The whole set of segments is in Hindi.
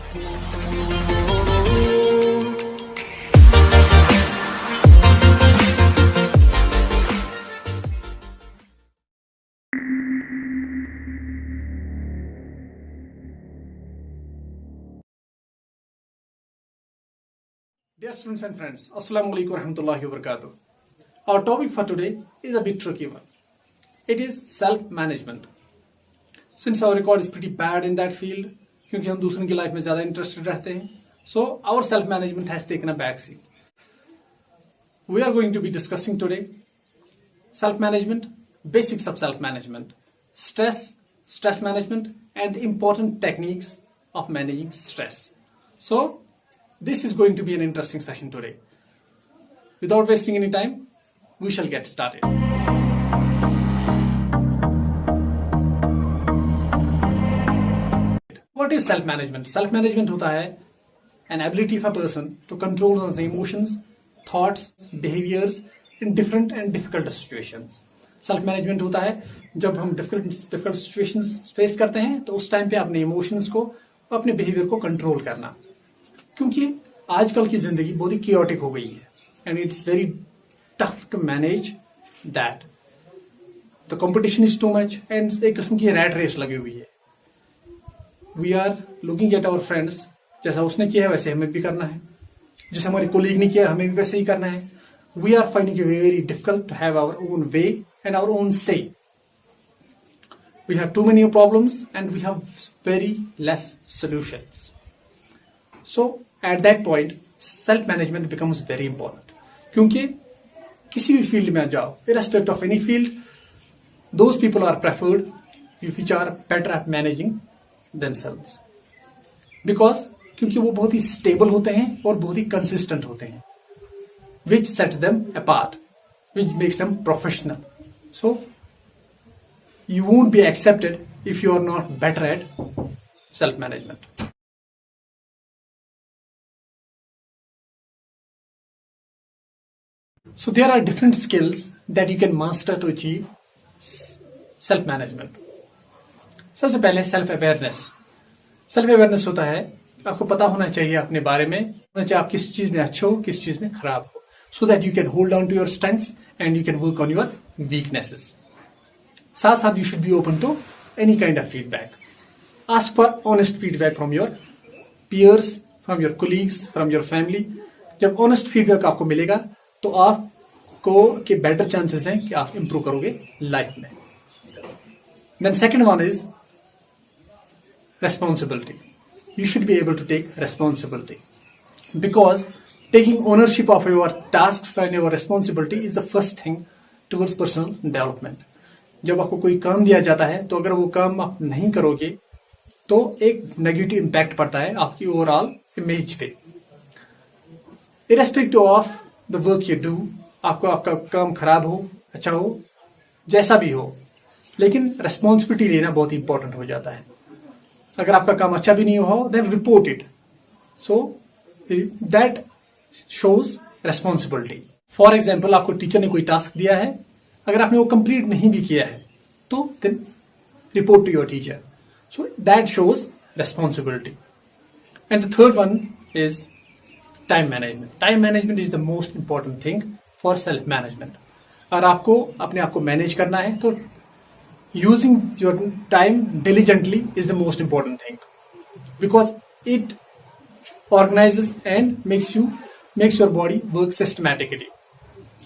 Dear students and friends, Assalamu alaikum warahmatullahi wabarakatuh. Our topic for today is a bit tricky one. It is self-management. Since our record is pretty bad in that field, क्योंकि हम दूसरों की लाइफ में ज़्यादा इंटरेस्टेड रहते हैं, so our self-management has taken a back seat. We are going to be discussing today self-management, basics of self-management, stress management, and important techniques of managing stress. So, this is going to be an interesting session today. Without wasting any time, we shall get started. What is self-management? Self-management होता है an ability of a person to control one's emotions, thoughts, behaviors in different and difficult situations. Self-management होता है जब हम difficult situations face करते हैं तो उस टाइम पे अपने emotions को अपने behavior को control करना. क्योंकि आजकल की जिंदगी बहुत ही chaotic हो गई है and it's very tough to manage that. The competition is too much and एक किस्म की rat race लगी हुई है. We are looking at our friends, जैसा उसने किया है वैसे हमें भी करना है, जैसा हमारे colleague ने किया हमें भी वैसे ही करना है. We are finding it very difficult to have our own way and our own say. We have too many problems and we have very less solutions. So at that point, self-management becomes very important. क्योंकि किसी भी फील्ड में जाओ, irrespective of any field, those people are preferred which are better at managing themselves. Because क्योंकि वो बहुत ही stable होते हैं और बहुत ही consistent होते हैं, which sets them apart, which makes them professional. So you won't be accepted if you are not better at self-management. So there are different skills that you can master to achieve self-management. सबसे पहले सेल्फ अवेयरनेस. सेल्फ अवेयरनेस होता है आपको पता होना चाहिए अपने बारे में, होना चाहिए आप किस चीज में अच्छे हो, किस चीज में खराब हो, so that you can hold on to your strengths and you can work on your weaknesses. साथ साथ you should be open to any kind of feedback. Ask for honest feedback from your peers, from your colleagues, from your family. जब honest feedback आपको मिलेगा तो आपको के बेटर चांसेस हैं कि आप इंप्रूव करोगे लाइफ में. Then second one is responsibility. You should be able to take responsibility because taking ownership of your tasks and your responsibility is the first thing towards personal development. जब आपको कोई काम दिया जाता है तो अगर वो काम आप नहीं करोगे तो एक नेगेटिव इम्पैक्ट पड़ता है आपकी ओवरऑल इमेज पे. Irrespective of the work you do, आपको आपका काम खराब हो अच्छा हो जैसा भी हो, लेकिन रेस्पॉन्सिबिलिटी लेना बहुत इंपॉर्टेंट हो जाता है. अगर आपका काम अच्छा भी नहीं हो then report it. So that shows responsibility. For example आपको टीचर ने कोई टास्क दिया है, अगर आपने वो कंप्लीट नहीं भी किया है तो then report to your teacher. So that shows responsibility. And the third one is time management. Time management is the most important thing for self management. अगर आपको अपने आप को मैनेज करना है तो using your time diligently is the most important thing because it organizes and makes your body work systematically.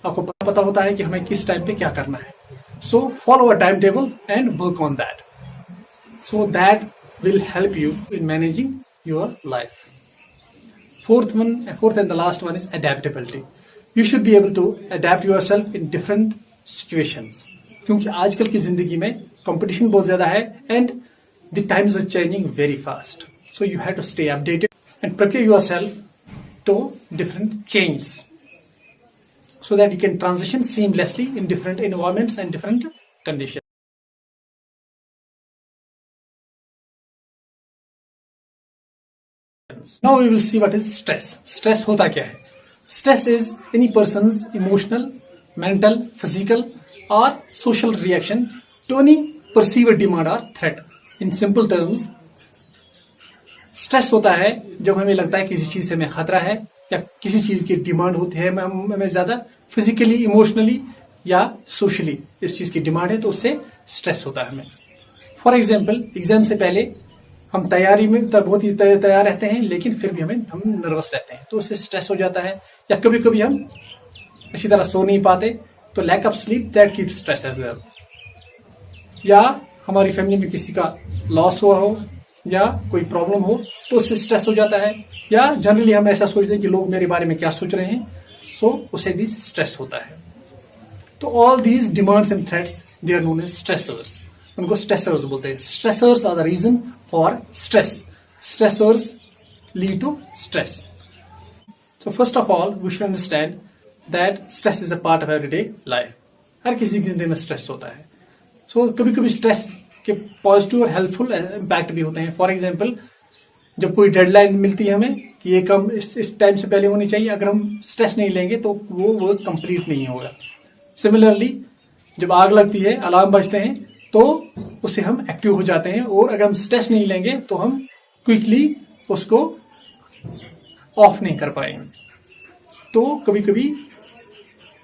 आपको पता होता है कि हमें किस टाइम पे क्या करना है. So follow a timetable and work on that. So that will help you in managing your life. Fourth and the last one is adaptability. You should be able to adapt yourself in different situations. क्योंकि आजकल की जिंदगी में कंपटीशन बहुत ज्यादा है and the times are changing very fast. So you have to stay updated and prepare yourself to different changes so that you can transition seamlessly in different environments and different conditions. Now we will see what is stress. Stress होता क्या है? Stress is any person's emotional, mental, physical or social reaction to any perceived demand or threat. In simple terms, stress होता है जब हमें लगता है किसी चीज से हमें खतरा है या किसी चीज की डिमांड होती है हमें ज्यादा फिजिकली, इमोशनली या सोशली इस चीज की डिमांड है, तो उससे स्ट्रेस होता है हमें। फॉर एग्जाम्पल, एग्जाम से पहले हम तैयारी में बहुत ही तैयार रहते हैं, लेकिन फिर भी हम नर्वस रहते हैं, तो उससे स्ट्रेस हो जाता है। या कभी कभी हम अच्छी तरह सो नहीं पाते, तो lack of sleep that keep stress as well. या हमारी फैमिली में किसी का लॉस हुआ हो या कोई प्रॉब्लम हो, तो उससे स्ट्रेस हो जाता है। या जनरली हम ऐसा सोचते हैं कि लोग मेरे बारे में क्या सोच रहे हैं, सो उससे भी स्ट्रेस होता है। तो all these demands and threats they are known as stressors, उनको स्ट्रेसर्स बोलते हैं। Stressors are the reason for stress, stressors lead to stress. So first of all we should understand that stress is a part of everyday life. हर किसी की जिंदगी में स्ट्रेस होता है। सो कभी कभी स्ट्रेस के पॉजिटिव और हेल्पफुल इम्पैक्ट भी होते हैं। फॉर एग्जाम्पल, जब कोई डेडलाइन मिलती है हमें कि ये काम इस टाइम से पहले होनी चाहिए, अगर हम स्ट्रेस नहीं लेंगे तो वो वर्क कंप्लीट नहीं होगा। सिमिलरली, जब आग लगती है, अलार्म बजते हैं, तो उससे हम एक्टिव हो जाते हैं, और अगर हम स्ट्रेस नहीं लेंगे तो हम क्विकली उसको ऑफ नहीं कर पाएंगे। तो कभी कभी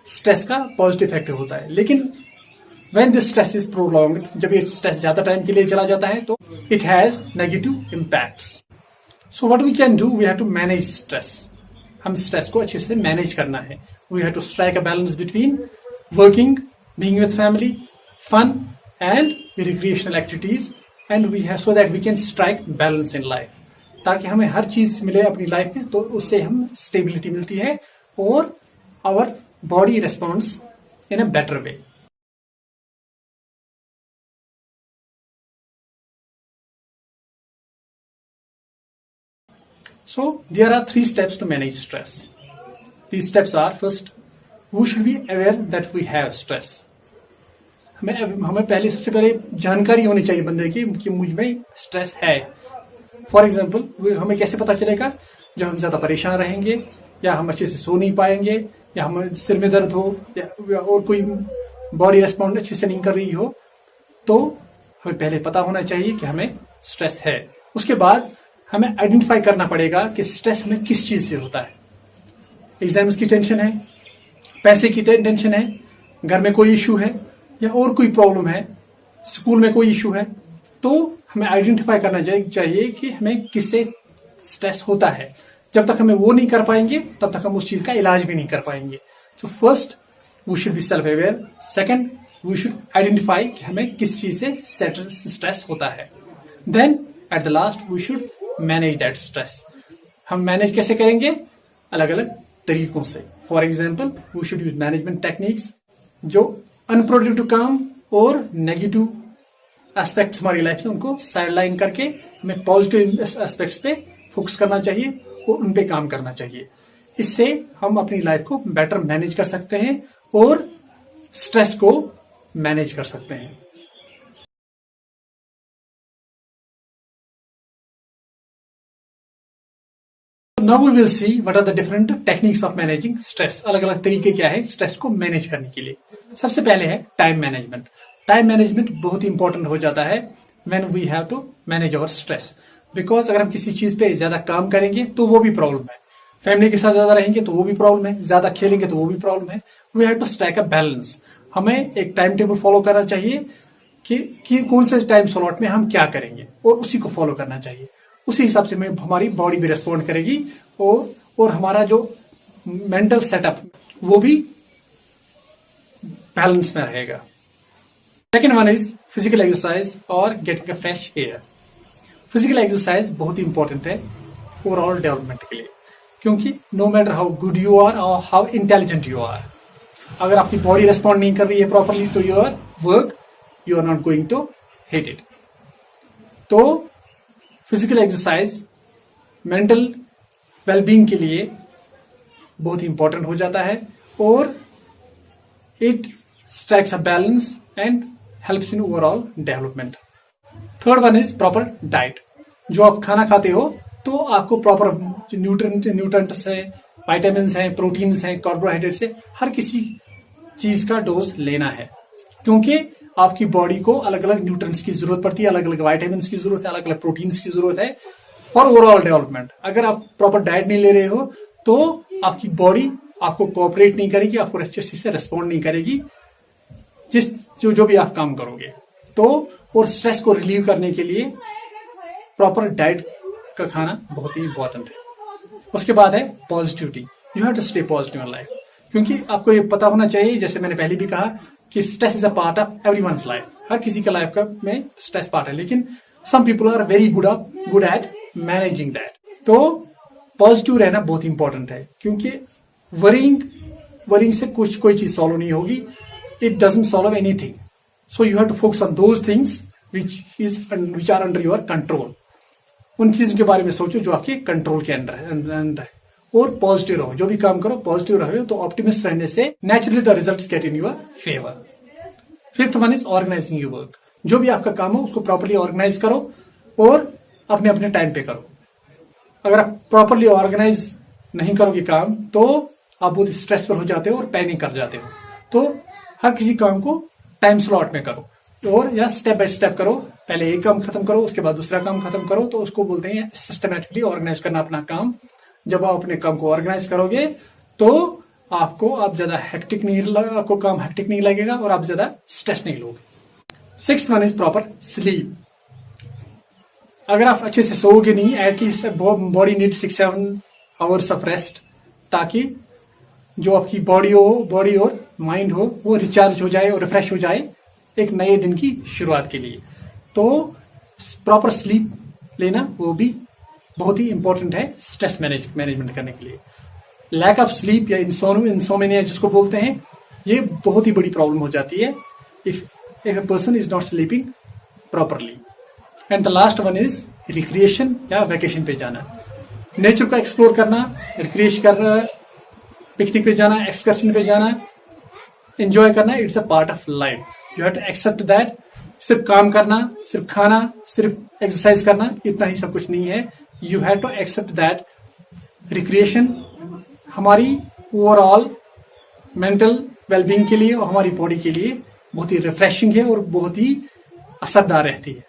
स्ट्रेस का पॉजिटिव इफेक्ट होता है। लेकिन when this stress is prolonged, जब ये स्ट्रेस ज्यादा टाइम के लिए चला जाता है, तो it has negative impacts. So what we can do, we have to manage stress. हम स्ट्रेस को अच्छे से मैनेज करना है। We have to strike a balance between working, being with family, fun and recreational activities, and we have so that we can strike balance in life. ताकि हमें हर चीज मिले अपनी लाइफ में, तो उससे हम स्टेबिलिटी मिलती है और our body responds in a better way. So there are 3 steps to manage stress. These steps are, first, we should be aware that we have stress. हमें पहले सबसे पहले जानकारी होनी चाहिए बंदे की कि मुझ में स्ट्रेस है। फॉर एग्जाम्पल, हमें कैसे पता चलेगा? जब हम ज्यादा परेशान रहेंगे, या हम अच्छे से सो नहीं पाएंगे, या हमें सिर में दर्द हो, या और कोई बॉडी रेस्पॉन्ड अच्छे से नहीं कर रही हो, तो हमें पहले पता होना चाहिए कि हमें स्ट्रेस है। उसके बाद हमें आइडेंटिफाई करना पड़ेगा कि स्ट्रेस हमें किस चीज से होता है। एग्जाम्स की टेंशन है, पैसे की टेंशन है, घर में कोई इश्यू है, या और कोई प्रॉब्लम है, स्कूल में कोई इश्यू है, तो हमें आइडेंटिफाई करना चाहिए कि हमें किससे स्ट्रेस होता है। जब तक हमें वो नहीं कर पाएंगे, तब तक हम उस चीज का इलाज भी नहीं कर पाएंगे। So first we should be self aware. Second, we should identify कि हमें किस चीज से स्ट्रेस होता है। Then at the last we should manage that stress. हम मैनेज कैसे करेंगे? अलग अलग तरीकों से। For example, we should use management techniques. जो अनप्रोडक्टिव काम और नेगेटिव एस्पेक्ट्स हमारी लाइफ से, उनको साइडलाइन करके हमें पॉजिटिव एस्पेक्ट्स पे फोकस करना चाहिए और उन पे काम करना चाहिए। इससे हम अपनी लाइफ को बेटर मैनेज कर सकते हैं और स्ट्रेस को मैनेज कर सकते हैं। Now we will see what are the different techniques of managing stress. अलग अलग तरीके क्या है स्ट्रेस को मैनेज करने के लिए। सबसे पहले है टाइम मैनेजमेंट। टाइम मैनेजमेंट बहुत ही इंपॉर्टेंट हो जाता है when we have to manage our stress. Because अगर हम किसी चीज पे ज्यादा काम करेंगे तो वो भी प्रॉब्लम है, फैमिली के साथ ज्यादा रहेंगे तो वो भी प्रॉब्लम है, ज्यादा खेलेंगे तो वो भी प्रॉब्लम है। We have to strike a balance. हमें एक टाइम टेबल फॉलो करना चाहिए कि कौन से टाइम स्लॉट में हम क्या करेंगे, और उसी को फॉलो करना चाहिए। उसी हिसाब से हमारी बॉडी भी रेस्पॉन्ड करेगी और हमारा जो मेंटल सेटअप वो भी बैलेंस में रहेगा। Second one is physical exercise और getting a fresh air. Physical exercise बहुत ही इंपॉर्टेंट है ओवरऑल डेवलपमेंट के लिए, क्योंकि no matter how good you are और हाउ इंटेलिजेंट यू आर, अगर आपकी बॉडी रेस्पॉन्ड नहीं कर रही है properly to your work, you are not going to hit it. तो फिजिकल एक्सरसाइज मेंटल वेलबींग के लिए बहुत ही इंपॉर्टेंट हो जाता है और it strikes a balance and helps in overall development. Third one is proper diet. जो आप खाना खाते हो तो आपको प्रॉपर न्यूट्रेंट्स है, विटामिन्स हैं, प्रोटीन्स हैं, कार्बोहाइड्रेट्स है, हर किसी चीज का डोज लेना है, क्योंकि आपकी बॉडी को अलग अलग न्यूट्रिएंट्स की जरूरत पड़ती है, अलग अलग विटामिन्स की जरूरत है, अलग अलग प्रोटीन्स की जरूरत है। और ओवरऑल डेवलपमेंट। अगर आप प्रॉपर डाइट नहीं ले रहे हो तो आपकी बॉडी आपको कोऑपरेट नहीं करेगी, आपको अच्छे से रिस्पॉन्ड नहीं करेगी जो भी आप काम करोगे। तो और स्ट्रेस को रिलीव करने के लिए प्रॉपर डाइट का खाना बहुत ही इंपॉर्टेंट है। उसके बाद है positivity. You have to stay positive in life, क्योंकि आपको ये पता होना चाहिए, जैसे मैंने पहले भी कहा कि stress is a part of everyone's life. हर किसी का लाइफ का में स्ट्रेस पार्ट है, लेकिन some people are very good at managing that. तो पॉजिटिव रहना बहुत इंपॉर्टेंट है, क्योंकि वरिंग से कोई चीज सॉल्व नहीं होगी। It doesn't solve anything. So you have to focus on those things which are under your control. उन चीजों के बारे में सोचो जो आपके कंट्रोल के अंदर है, और पॉजिटिव रहो। जो भी काम करो पॉजिटिव रहो, तो ऑप्टिमिस्ट रहने से naturally the results get in your favour. Fifth one is organising your work. जो भी आपका काम हो उसको प्रॉपर्ली ऑर्गेनाइज करो और अपने अपने टाइम पे करो। अगर आप प्रॉपरली ऑर्गेनाइज नहीं करोगे काम, तो आप बहुत स्ट्रेसफुल हो जाते हो और पैनिक कर जाते हो। तो हर किसी काम को टाइम स्लॉट में करो, और या स्टेप बाय स्टेप करो। पहले एक काम खत्म करो, उसके बाद दूसरा काम खत्म करो। तो उसको बोलते हैं सिस्टमैटिकली ऑर्गेनाइज करना अपना काम। जब आप अपने काम को ऑर्गेनाइज करोगे तो आप ज्यादा आपको काम हेक्टिक नहीं लगेगा और आप ज्यादा स्ट्रेस नहीं लोगे। Sixth one is proper sleep. अगर आप अच्छे से सोओगे नहीं, at least body need 6-7 hours of rest, ताकि जो आपकी बॉडी और माइंड हो वो रिचार्ज हो जाए और रिफ्रेश हो जाए एक नए दिन की शुरुआत के लिए। तो प्रॉपर स्लीप लेना वो भी बहुत ही इंपॉर्टेंट है स्ट्रेस मैनेजमेंट करने के लिए। लैक ऑफ स्लीप या इंसोमेनिया जिसको बोलते हैं, ये बहुत ही बड़ी प्रॉब्लम हो जाती है if a person is not sleeping properly. And the last one is recreation या वैकेशन पे जाना, नेचर को एक्सप्लोर करना, रिक्रिएशन करना, पिकनिक पे जाना, एक्सकर्शन पे जाना, एंजॉय करना। It's a part of life. You have to accept that. सिर्फ काम करना, सिर्फ खाना, सिर्फ एक्सरसाइज करना, इतना ही सब कुछ नहीं है। You have to accept that recreation हमारी ओवरऑल मेंटल वेलबींग के लिए और हमारी बॉडी के लिए बहुत ही रिफ्रेशिंग है और बहुत ही असरदार रहती है।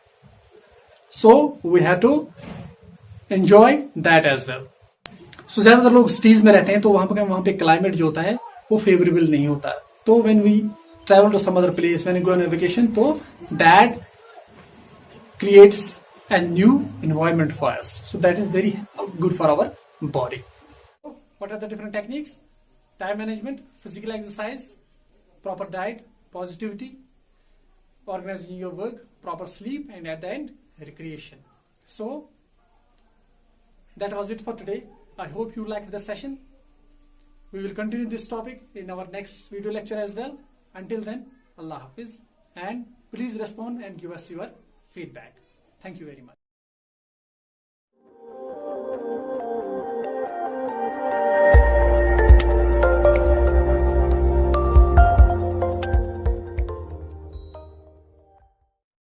So we have to enjoy that as well. So ज्यादातर लोग सिटीज में रहते हैं, तो वहां पे क्लाइमेट जो होता है वो फेवरेबल नहीं होता। तो when we travel to some other place, when you go on a vacation, so that creates a new environment for us. So that is very good for our body. What are the different techniques? Time management, physical exercise, proper diet, positivity, organizing your work, proper sleep, and at the end, recreation. So that was it for today. I hope you liked the session. We will continue this topic in our next video lecture as well. Until then, Allah Hafiz, and please respond and give us your feedback. Thank you very much.